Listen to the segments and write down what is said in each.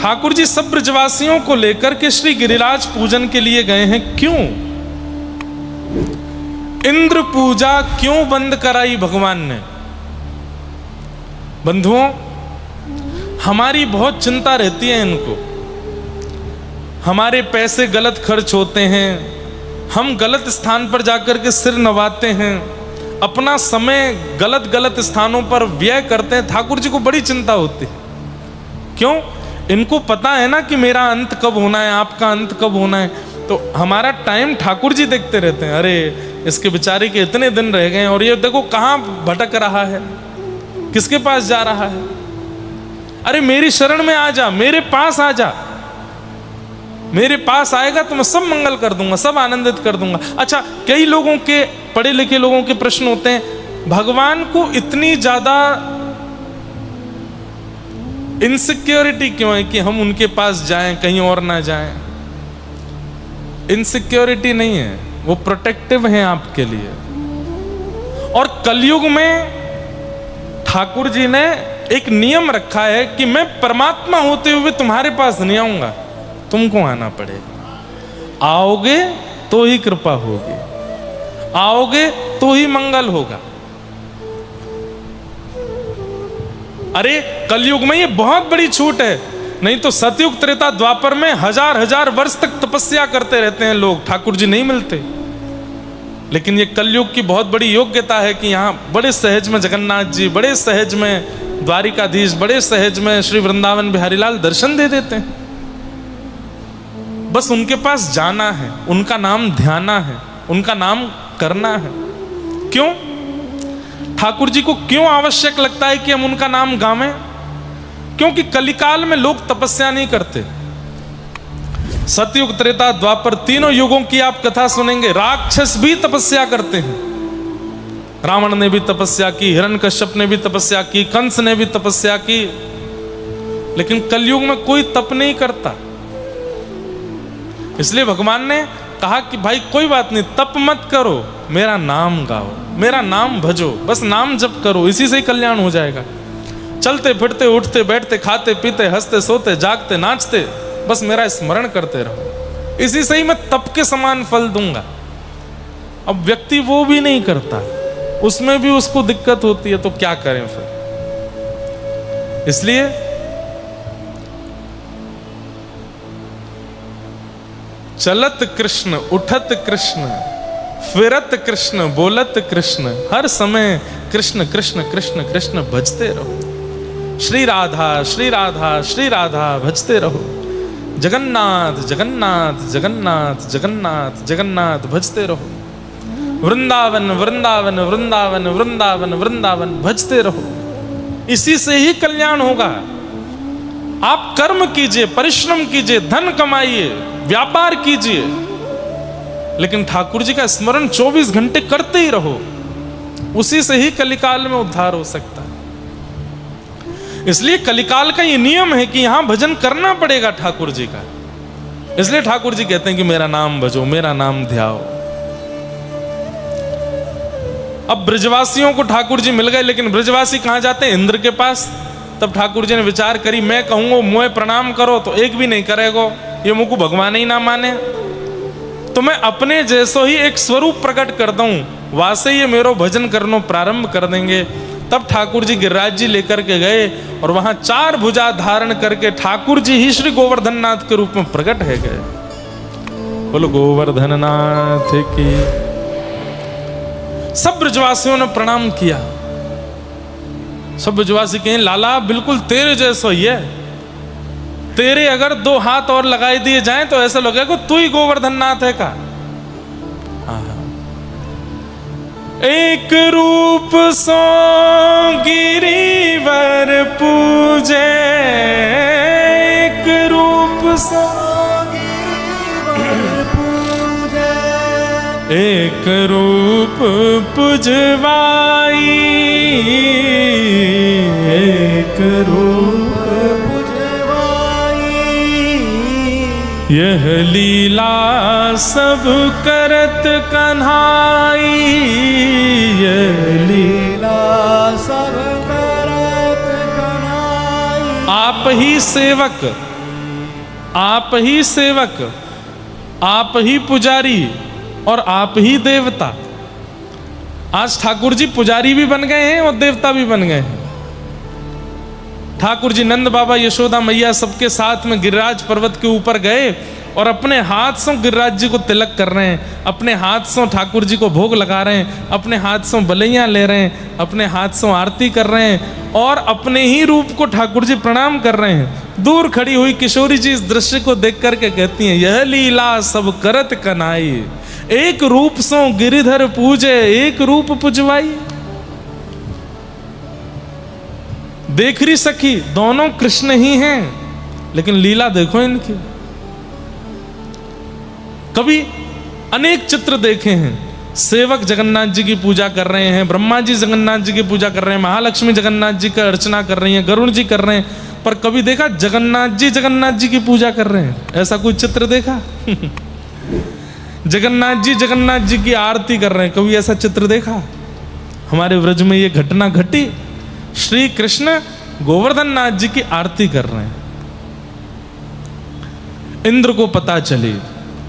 ठाकुर जी सब ब्रजवासियों को लेकर के श्री गिरिराज पूजन के लिए गए हैं। क्यों? इंद्र पूजा क्यों बंद कराई भगवान ने? बंधुओं, हमारी बहुत चिंता रहती है इनको। हमारे पैसे गलत खर्च होते हैं, हम गलत स्थान पर जाकर के सिर नवाते हैं, अपना समय गलत गलत स्थानों पर व्यय करते हैं। ठाकुर जी को बड़ी चिंता होती है। क्यों? इनको पता है ना कि मेरा अंत कब होना है, आपका अंत कब होना है। तो हमारा टाइम ठाकुर जी देखते रहते हैं। अरे इसके बेचारे के इतने दिन रह गए और ये देखो कहाँ भटक रहा है, किसके पास जा रहा है। अरे मेरी शरण में आ जा, मेरे पास आ जा, मेरे पास आएगा तो मैं सब मंगल कर दूंगा, सब आनंदित कर दूंगा। अच्छा, कई लोगों के, पढ़े लिखे लोगों के प्रश्न होते हैं, भगवान को इतनी ज्यादा इनसिक्योरिटी क्यों है कि हम उनके पास जाएं, कहीं और ना जाएं? इनसिक्योरिटी नहीं है, वो प्रोटेक्टिव हैं आपके लिए। और कलयुग में ठाकुर जी ने एक नियम रखा है कि मैं परमात्मा होते हुए तुम्हारे पास नहीं आऊंगा, तुमको आना पड़ेगा। आओगे तो ही कृपा होगी, आओगे तो ही मंगल होगा। अरे कलयुग में ये बहुत बड़ी छूट है, नहीं तो सतयुग त्रेता द्वापर में हजार हजार वर्ष तक तपस्या करते रहते हैं लोग, ठाकुर जी नहीं मिलते। लेकिन ये कलयुग की बहुत बड़ी योग्यता है कि यहाँ बड़े सहज में जगन्नाथ जी, बड़े सहज में द्वारिकाधीश, बड़े सहज में श्री वृंदावन बिहारी लाल दर्शन दे देते हैं। बस उनके पास जाना है, उनका नाम ध्याना है, उनका नाम करना है। क्यों? ठाकुर जी को क्यों आवश्यक लगता है कि हम उनका नाम गावें? क्योंकि कलिकाल में लोग तपस्या नहीं करते। सतयुग त्रेता द्वापर तीनों युगों की आप कथा सुनेंगे, राक्षस भी तपस्या करते हैं। रावण ने भी तपस्या की, हिरण्यकश्यप ने भी तपस्या की, कंस ने भी तपस्या की, लेकिन कलयुग में कोई तप नहीं करता। इसलिए भगवान ने कहा कि भाई कोई बात नहीं, तप मत करो, मेरा नाम गाओ, मेरा नाम भजो, बस नाम जप करो, इसी से ही कल्याण हो जाएगा। चलते फिरते, उठते बैठते, खाते पीते, हंसते सोते, जागते नाचते, बस मेरा स्मरण करते रहो, इसी से ही मैं तप के समान फल दूंगा। अब व्यक्ति वो भी नहीं करता, उसमें भी उसको दिक्कत होती है, तो क्या करें फिर? इसलिए चलत कृष्ण, उठत कृष्ण, फिरत कृष्ण, बोलत कृष्ण, हर समय कृष्ण कृष्ण कृष्ण कृष्ण भजते रहो। श्री राधा श्री राधा श्री राधा भजते रहो। जगन्नाथ जगन्नाथ जगन्नाथ जगन्नाथ जगन्नाथ भजते रहो। वृंदावन वृंदावन वृंदावन वृंदावन वृंदावन भजते रहो। इसी से ही कल्याण होगा। आप कर्म कीजिए, परिश्रम कीजिए, धन कमाइए, व्यापार कीजिए, लेकिन ठाकुर जी का स्मरण 24 घंटे करते ही रहो, उसी से ही कलिकाल में उद्धार हो सकता है। इसलिए कलिकाल का ये नियम है कि यहां भजन करना पड़ेगा ठाकुर जी का। इसलिए ठाकुर जी कहते हैं कि मेरा नाम भजो, मेरा नाम ध्याओ। अब ब्रजवासियों को ठाकुर जी मिल गए, लेकिन ब्रजवासी कहां जाते हैं? इंद्र के पास। तब ठाकुर जी ने विचार करी, मैं कहूंगा मुझे प्रणाम करो तो एक भी नहीं करेगो, ये मुझको भगवान ही ना माने, तो मैं अपने जैसो ही एक स्वरूप प्रकट करता हूं, वासे ये मेरो भजन करनो प्रारंभ कर देंगे। तब ठाकुर जी गिरिराज जी लेकर के गए और वहां 4 भुजा धारण करके ठाकुर जी ही श्री गोवर्धन नाथ के रूप में प्रकट है गए। बोलो गोवर्धन नाथ की। सब ब्रजवासियों ने प्रणाम किया। सब ब्रजवासी कहें, लाला बिल्कुल तेरे जैसा ही है, तेरे अगर 2 हाथ और लगाए दिए जाएं तो ऐसा लगेगा तू ही गोवर्धन नाथ है का। एक रूप सो गिरिवर पूजे, एक रूप सो गिरिवर पूजे, एक रूप पुजवाई, एक रूप पुजवाई, यह लीला सब करत कन्हाई, यह लीला सब करत कन्हाई। आप ही सेवक आप ही सेवक, आप ही पुजारी और आप ही देवता। आज ठाकुर जी पुजारी भी बन गए हैं और देवता भी बन गए हैं। ठाकुर जी नंद बाबा, यशोदा मैया सबके साथ में गिरिराज पर्वत के ऊपर गए और अपने हाथ से गिरिराज जी को तिलक कर रहे हैं, अपने हाथ से ठाकुर जी को भोग लगा रहे हैं, अपने हाथ से बलैया ले रहे हैं, अपने हाथ से आरती कर रहे हैं और अपने ही रूप को ठाकुर जी प्रणाम कर रहे हैं। दूर खड़ी हुई किशोरी जी इस दृश्य को देख करके कहती हैं, यह लीला सब करत कनाई, एक रूप सो गिरिधर पूजे एक रूप पुजवाई। देख रही सखी, दोनों कृष्ण ही हैं, लेकिन लीला देखो इनकी। कभी अनेक चित्र देखे हैं, सेवक जगन्नाथ जी की पूजा कर रहे हैं, ब्रह्मा जी जगन्नाथ जी की पूजा कर रहे हैं, महालक्ष्मी जगन्नाथ जी का अर्चना कर रही हैं, गरुण जी कर रहे हैं, पर कभी देखा जगन्नाथ जी की पूजा कर रहे हैं? ऐसा कोई चित्र देखा? जगन्नाथ जी की आरती कर रहे हैं, कभी ऐसा चित्र देखा? हमारे व्रज में ये घटना घटी। श्री कृष्ण गोवर्धन नाथ जी की आरती कर रहे हैं। इंद्र को पता चली,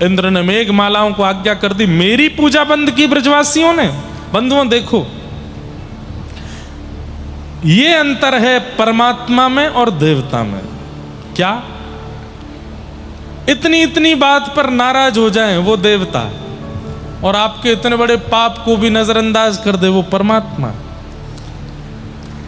इंद्र ने मेघमालाओं को आज्ञा कर दी, मेरी पूजा बंद की ब्रजवासियों ने। बंधुओं देखो, ये अंतर है परमात्मा में और देवता में। क्या? इतनी इतनी बात पर नाराज हो जाएं वो देवता, और आपके इतने बड़े पाप को भी नजरअंदाज कर दे वो परमात्मा।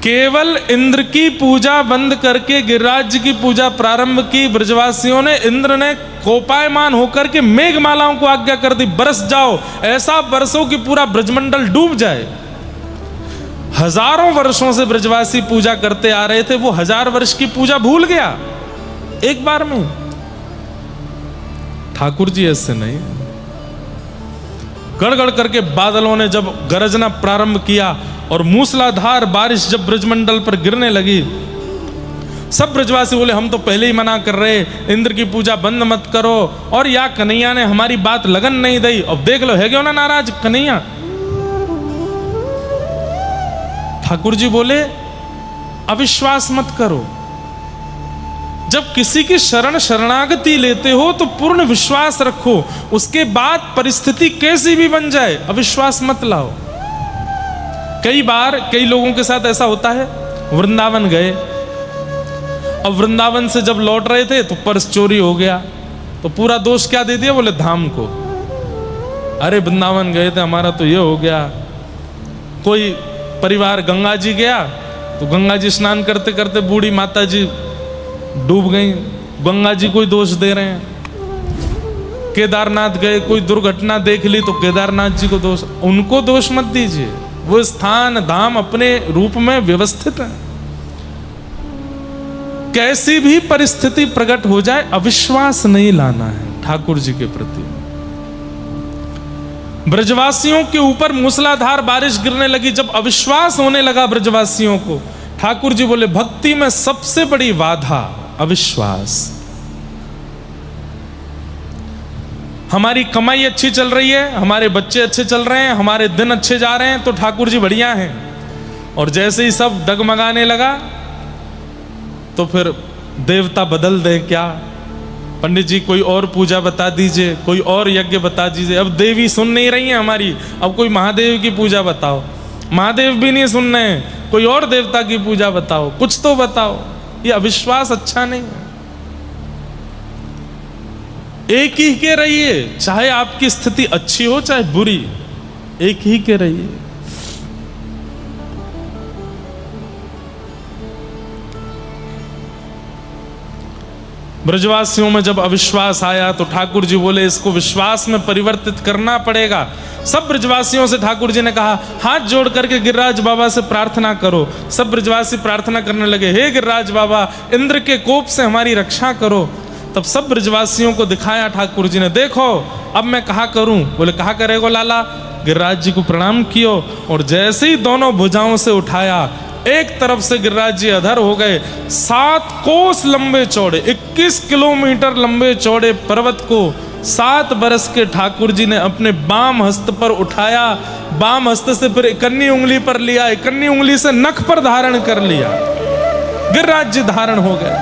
केवल इंद्र की पूजा बंद करके गिरिराज जी की पूजा प्रारंभ की ब्रजवासियों ने। इंद्र ने कोपायमान होकर के मेघमालाओं को आज्ञा कर दी, बरस जाओ, ऐसा बरसो कि पूरा ब्रजमंडल डूब जाए। हजारों वर्षों से ब्रजवासी पूजा करते आ रहे थे, वो 1000 वर्ष की पूजा भूल गया एक बार में। ठाकुर जी ऐसे नहीं। गड़गड़ करके बादलों ने जब गरजना प्रारंभ किया और मूसलाधार बारिश जब ब्रजमंडल पर गिरने लगी, सब ब्रजवासी बोले, हम तो पहले ही मना कर रहे, इंद्र की पूजा बंद मत करो, और या कन्हैया ने हमारी बात लगन नहीं दी। अब देख लो, है क्यों ना नाराज कन्हैया। ठाकुर जी बोले, अविश्वास मत करो। जब किसी की शरणागति लेते हो तो पूर्ण विश्वास रखो, उसके बाद परिस्थिति कैसी भी बन जाए अविश्वास मत लाओ। कई बार कई लोगों के साथ ऐसा होता है, वृंदावन गए, अब वृंदावन से जब लौट रहे थे तो पर्स चोरी हो गया, तो पूरा दोष क्या दे दिया? बोले धाम को। अरे वृंदावन गए थे, हमारा तो ये हो गया। कोई परिवार गंगा जी गया तो गंगा जी स्नान करते करते बूढ़ी माता जी डूब गई, गंगा जी को दोष दे रहे हैं। केदारनाथ गए, कोई दुर्घटना देख ली तो केदारनाथ जी को दोष। उनको दोष मत दीजिए, वो स्थान धाम अपने रूप में व्यवस्थित है। कैसी भी परिस्थिति प्रकट हो जाए अविश्वास नहीं लाना है ठाकुर जी के प्रति। ब्रजवासियों के ऊपर मूसलाधार बारिश गिरने लगी, जब अविश्वास होने लगा ब्रजवासियों को, ठाकुर जी बोले, भक्ति में सबसे बड़ी बाधा अविश्वास। हमारी कमाई अच्छी चल रही है, हमारे बच्चे अच्छे चल रहे हैं, हमारे दिन अच्छे जा रहे हैं तो ठाकुर जी बढ़िया हैं, और जैसे ही सब डगमगाने लगा तो फिर देवता बदल दें क्या? पंडित जी कोई और पूजा बता दीजिए, कोई और यज्ञ बता दीजिए। अब देवी सुन नहीं रही है हमारी, अब कोई महादेव की पूजा बताओ। महादेव भी नहीं सुन रहे हैं, कोई और देवता की पूजा बताओ, कुछ तो बताओ। ये अविश्वास अच्छा नहीं है। एक ही के रहिए, चाहे आपकी स्थिति अच्छी हो चाहे बुरी, एक ही के रहिए। ब्रजवासियों में जब अविश्वास आया तो ठाकुर जी बोले, इसको विश्वास में परिवर्तित करना पड़ेगा। सब ब्रजवासियों से ठाकुर जी ने कहा, हाथ जोड़ करके गिरिराज बाबा से प्रार्थना करो। सब ब्रजवासी प्रार्थना करने लगे, हे गिरिराज बाबा, इंद्र के कोप से हमारी रक्षा करो। तब सब ब्रजवासियों को दिखाया ठाकुर जी ने, देखो अब मैं कहा करूं। बोले, कहा करेगो लाला। गिरिराज जी को प्रणाम कियो, और जैसे ही दोनों भुजाओं से उठाया, एक तरफ से गिरिराज जी अधर हो गए। 7 कोस लंबे चौड़े, 21 किलोमीटर लंबे चौड़े पर्वत को 7 बरस के ठाकुर जी ने अपने बाम हस्त पर उठाया। बाम हस्त से फिर इकन्नी उंगली पर लिया, इकन्नी उंगली से नख पर धारण कर लिया। गिरिराज जी धारण हो गए।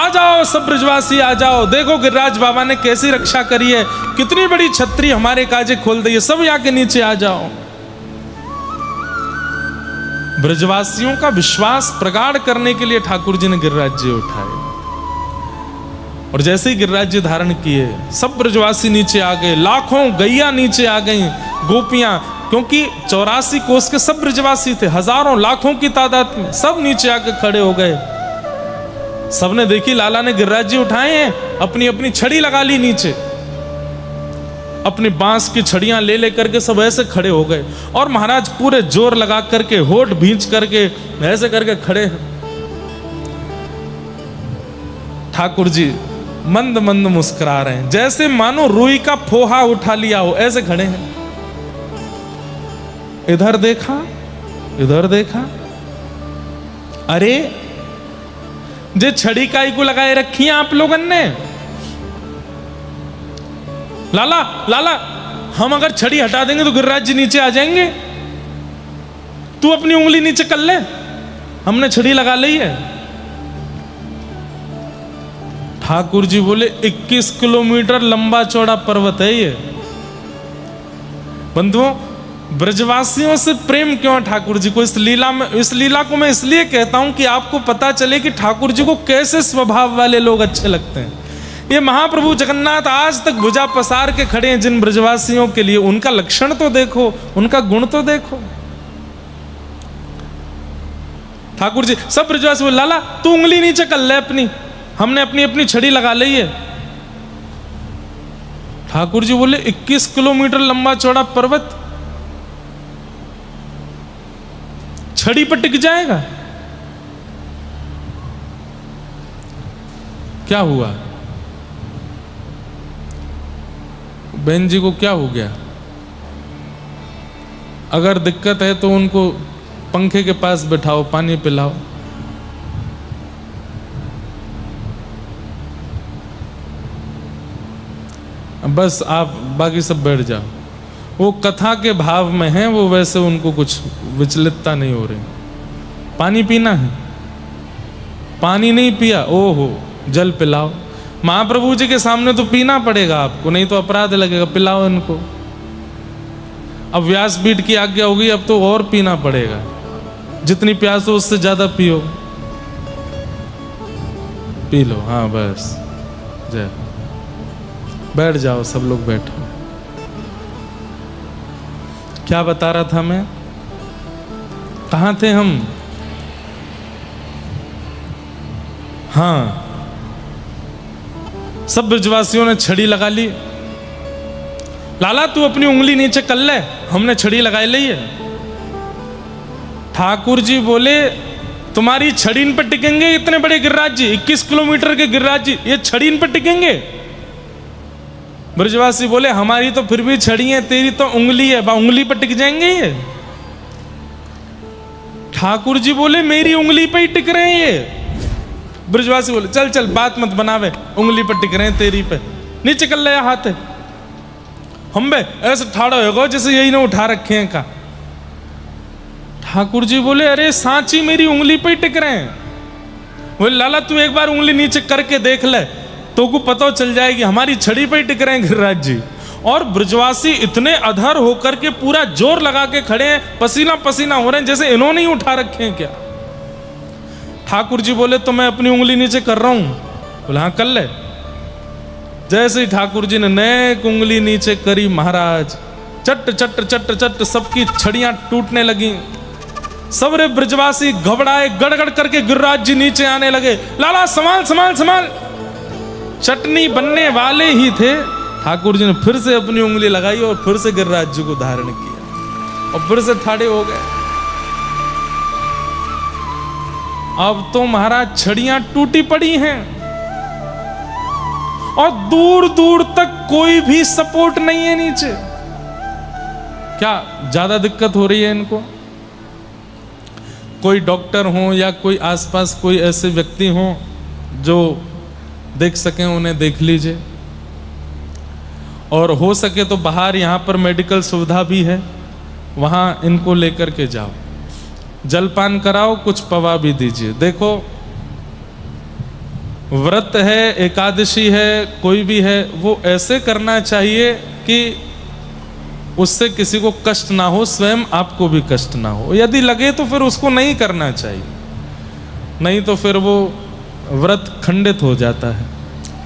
आ जाओ सब ब्रजवासी आ जाओ, देखो गिरिराज बाबा ने कैसी रक्षा करी है, कितनी बड़ी छतरी हमारे काजे खोल दी है, सब यहाँ के नीचे आ जाओ। ब्रजवासियों का विश्वास प्रगाढ़ करने के लिए ठाकुर जी ने गिरिराज जी उठाए, और जैसे ही गिरिराज जी धारण किए सब ब्रजवासी नीचे आ गए, लाखों गैया नीचे आ गई, गोपियां, क्योंकि 84 कोस के सब ब्रजवासी थे, हजारों लाखों की तादाद में, सब नीचे आके खड़े हो गए। सबने देखी लाला ने गिरिराज जी उठाए हैं, अपनी अपनी छड़ी लगा ली नीचे, अपनी बांस की छड़ियां ले लेकर के सब ऐसे खड़े हो गए, और महाराज पूरे जोर लगा करके होठ भींच करके ऐसे करके खड़े हैं। ठाकुर जी मंद मंद मुस्कुरा रहे हैं, जैसे मानो रुई का फोहा उठा लिया हो, ऐसे खड़े हैं। इधर देखा, इधर देखा, अरे जे छड़ी काई को लगाए रखी है आप लोगन ने? लाला लाला, हम अगर छड़ी हटा देंगे तो गिरिराज जी नीचे आ जाएंगे, तू अपनी उंगली नीचे कर ले, हमने छड़ी लगा ली है। ठाकुर जी बोले 21 किलोमीटर लंबा चौड़ा पर्वत है ये। बंधुओं, ब्रजवासियों से प्रेम क्यों है ठाकुर जी को? इस लीला को मैं इसलिए कहता हूं कि आपको पता चले कि ठाकुर जी को कैसे स्वभाव वाले लोग अच्छे लगते हैं। ये महाप्रभु जगन्नाथ आज तक भुजा पसार के खड़े हैं जिन ब्रजवासियों के लिए, उनका लक्षण तो देखो, उनका गुण तो देखो। ठाकुर जी सब ब्रजवासी बोले, लाला तू उंगली नीचे कर ले अपनी, हमने अपनी अपनी छड़ी लगा ली है। ठाकुर जी बोले 21 किलोमीटर लंबा चौड़ा पर्वत छड़ी पर टिक जाएगा? क्या हुआ? बहन जी को क्या हो गया? अगर दिक्कत है तो उनको पंखे के पास बैठाओ, पानी पिलाओ। बस आप बाकी सब बैठ जाओ। वो कथा के भाव में हैं, वो वैसे उनको कुछ विचलितता नहीं हो रही। पानी पीना है, पानी नहीं पिया, ओहो जल पिलाओ। महाप्रभु जी के सामने तो पीना पड़ेगा आपको, नहीं तो अपराध लगेगा, पिलाओ इनको। अब व्यासपीठ की आज्ञा होगी, अब तो और पीना पड़ेगा, जितनी प्यास हो उससे ज्यादा पियो, पी लो। हाँ बस, जय। बैठ जाओ, सब लोग बैठो। क्या बता रहा था मैं? कहाँ थे हम? हाँ, सब ब्रजवासियों ने छड़ी लगा ली। लाला तू अपनी उंगली नीचे कर ले, हमने छड़ी लगाई ली है। ठाकुर जी बोले तुम्हारी छड़ी इन पर टिकेंगे? इतने बड़े गिरिराज जी, 21 किलोमीटर के गिरिराज जी, ये छड़ी इन पर टिकेंगे? ब्रजवासी बोले हमारी तो फिर भी छड़ी है, तेरी तो उंगली है, उंगली पर टिक जाएंगे ये? ठाकुर जी बोले मेरी उंगली पे ही टिक रहे हैं ये। ब्रजवासी बोले चल चल बात मत बनावे, उंगली पर टिक रहे हैं तेरी पे, नीचे कर ले हाथ है। हम बे ऐसे ठाड़ो होगा जैसे यही ना उठा रखे हैं का। ठाकुर जी बोले अरे सांची मेरी उंगली पे ही टिक रहे हैं। बोले लाला तू एक बार उंगली नीचे करके देख ले, तो को पता चल जाएगी हमारी छड़ी पे ही टिक रहे हैं गिरिराज जी। और ब्रजवासी इतने अधर होकर के पूरा जोर लगा के खड़े हैं, पसीना पसीना हो रहे हैं, जैसे इन्होंने ही उठा रखे हैं क्या। ठाकुर जी बोले तो मैं अपनी उंगली नीचे कर रहा हूं। बोले हाँ कर ले। जैसे ही ठाकुर जी ने नेक उंगली नीचे करी, महाराज चट चट चट चट सबकी छड़ियां टूटने लगी। सबरे ब्रजवासी घबराए, गड़गड़ करके गिरिराज जी नीचे आने लगे। लाला संभाल संभाल संभाल, चटनी बनने वाले ही थे। ठाकुर जी ने फिर से अपनी उंगली लगाई और फिर से गिरिराज जी को धारण किया और फिर से ठाड़े हो गए। अब तो महाराज छड़ियां टूटी पड़ी हैं और दूर दूर तक कोई भी सपोर्ट नहीं है नीचे। क्या ज्यादा दिक्कत हो रही है इनको? कोई डॉक्टर हो या कोई आसपास कोई ऐसे व्यक्ति हो जो देख सकें, उन्हें देख लीजिए। और हो सके तो बाहर यहाँ पर मेडिकल सुविधा भी है, वहाँ इनको लेकर के जाओ, जलपान कराओ, कुछ पवा भी दीजिए। देखो व्रत है, एकादशी है, कोई भी है, वो ऐसे करना चाहिए कि उससे किसी को कष्ट ना हो, स्वयं आपको भी कष्ट ना हो। यदि लगे तो फिर उसको नहीं करना चाहिए, नहीं तो फिर वो व्रत खंडित हो जाता है।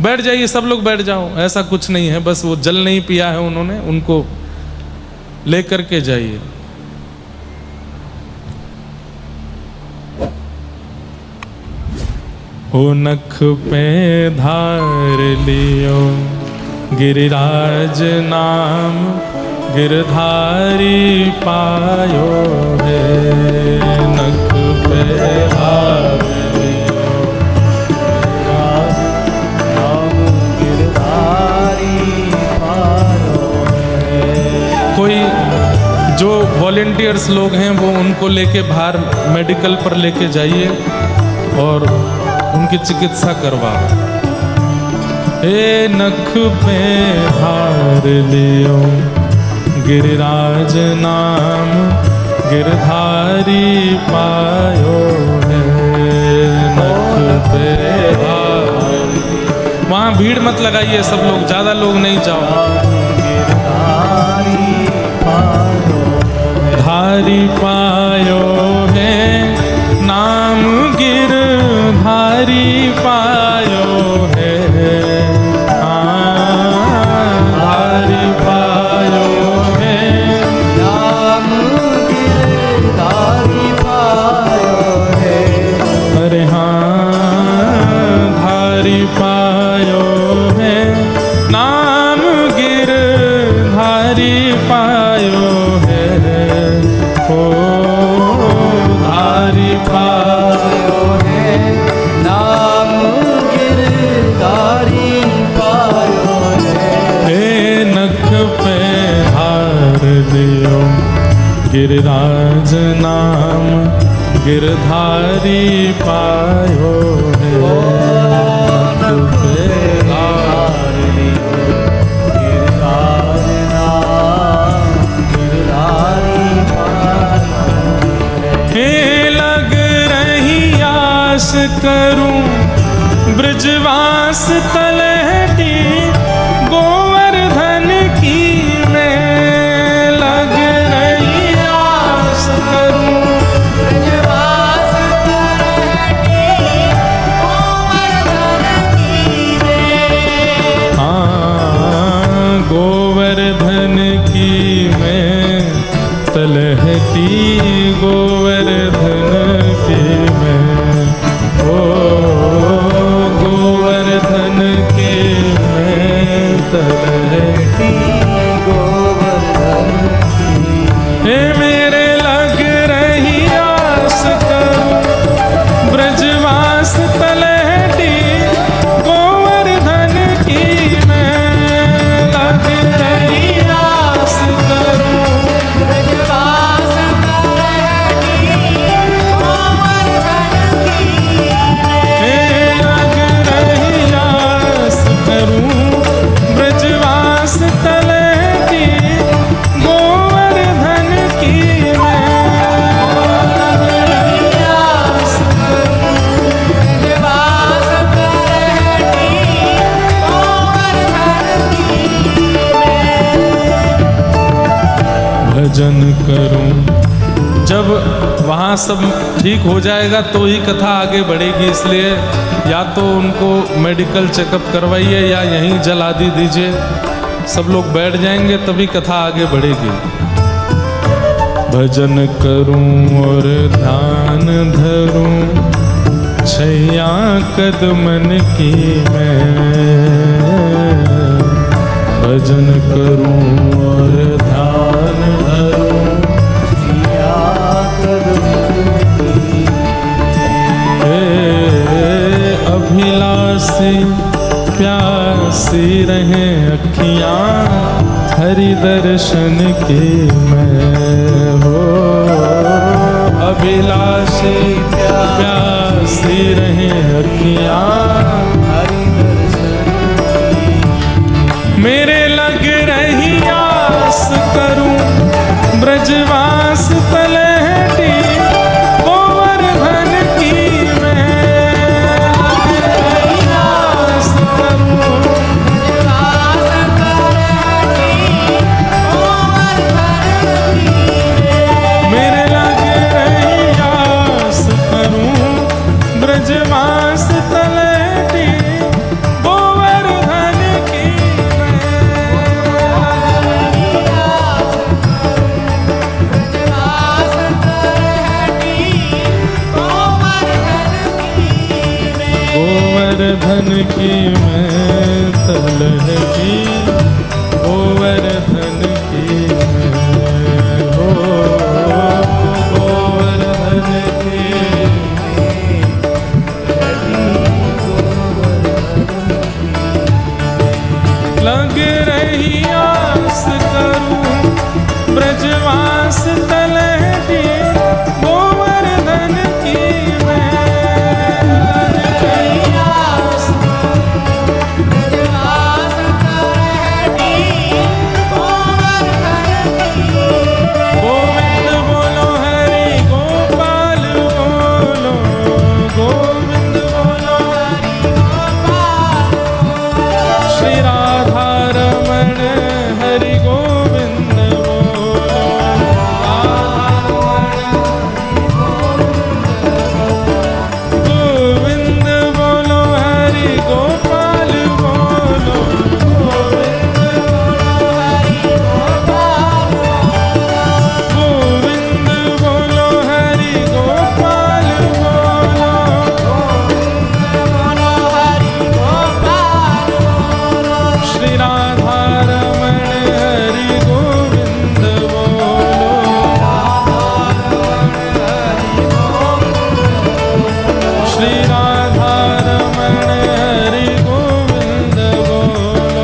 बैठ जाइए, सब लोग बैठ जाओ, ऐसा कुछ नहीं है, बस वो जल नहीं पिया है उन्होंने, उनको लेकर के जाइए। हो नख पे धार लियो गिरिराज नाम, गिरधारी पायो है। नख पे धार लियो नाम, गिरधारी पायो है। कोई जो वॉलेंटियर्स लोग हैं वो उनको लेके बाहर मेडिकल पर लेके जाइए और उनकी चिकित्सा करवाओ। हे नख पे हार लियो गिरिराज नाम, गिरधारी पायो है। नख पे हार, वहाँ भीड़ मत लगाइए, सब लोग, ज्यादा लोग नहीं जाओ। गिरधारी पायो, धारी पायो है नाम, गिरधारी पायो है। धारी पायो है नाम, गिरधारी पायो है। अरे हाँ, धारी पायो है नाम, गिरधारी पायो है। ओ धारी पायो है नाम, गिरधारी पायो है। हे नख पे हार लियो गिरिराज नाम, गिरधारी पायो है। नख पे हार लियो गिरिराज नाम, गिरधारी पायो है। लग रही आस करूं ब्रजवास तलहटी, गोवर्धन की मैं लग रही आस करूं ब्रजवास तलहटी, गोवर्धन की मैं। हाँ, गोवर्धन की मैं तलहटी, गोवर्धन की मैं। ओ गोवर्धन के मैं तलहटी, गोवर्धन की। हे मेरे लग रही आस करूं ब्रजवास तलहटी, गोवर्धन की मैं लग रही आस करूं ब्रजवास तलहटी, गोवर्धन की। हे लग रही आस करूं ब्रजवास तलहटी, गोवर्धन की मैं। लग रही आस करूं ब्रजवास तलहटी, गोवर्धन की मैं। भजन करूं, जब वहाँ सब ठीक हो जाएगा तो ही कथा आगे बढ़ेगी, इसलिए या तो उनको मेडिकल चेकअप करवाइए या यहीं जल आदि दीजिए, सब लोग बैठ जाएंगे तभी कथा आगे बढ़ेगी। भजन करूं और ध्यान धरूं, छैया कदमन की मैं। भजन करूं और ध्यान धरूं, छैया कदमन की। अभिलाषी प्यासी रहे अखियां, हरि दर्शन की मैं। हो अभिलाषी प्यासी रहे अखियां, हरि दर्शन की। मेरे लग रही आस करूं ब्रजवास तलहटी, गोवर्धन की मैं। लग रही गोवर्धन की मैं तलह की, गोवर्धन की मैं हो, गोवर्धन की लग रही आस करूं ब्रजवास तलह की, गोवर्धन की मैं लग रही आस ब्रजवास तलह की, गोवर्धन की। गोविंद बोलो हरि गोपाल बोलो, गोविंद बोलो हरि गोपाल बोलो, श्री राधा रमण हरि गोविंद बोलो, गोविंद बोलो हरि गोपाल बोलो, गोविंद बोलो हरि गोपाल बोलो, गोविंद बोलो हरि गोपाल बोलो, गोविंद बोलो हरि गोपाल बोलो, श्री राधा रमण हरि गोविंद बोलो, श्री राधा रमण हरि गोविंद बोलो,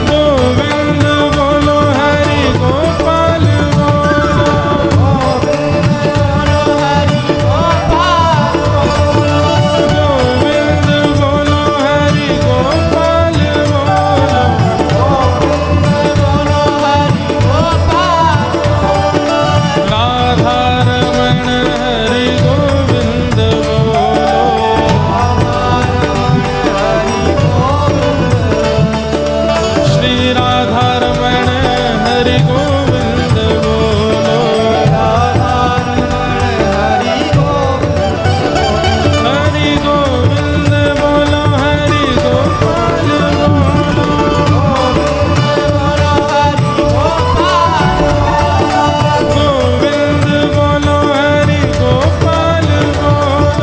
गोविंद बोलो हरि गोपाल बोलो, गोविंद बोलो हरि गोपाल बोलो, राधा रमण हरि गोविंद बोलो, श्री राधा रमण हरि गोविंद बोलो, हरि गोविंद बोलो हरि गोपाल बोलो, गोविंद बोलो हरि गोपाल बोलो,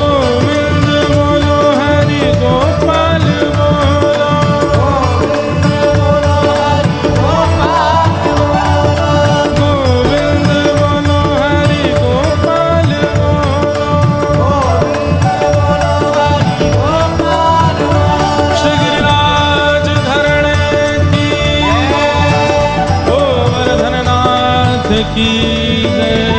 गोविंद बोलो हरि गोपाल बोलो, गोविंद बोलो हरि गोपाल बोलो, श्री गिरिराज धरणे की, गोवर्धन नाथ की जय।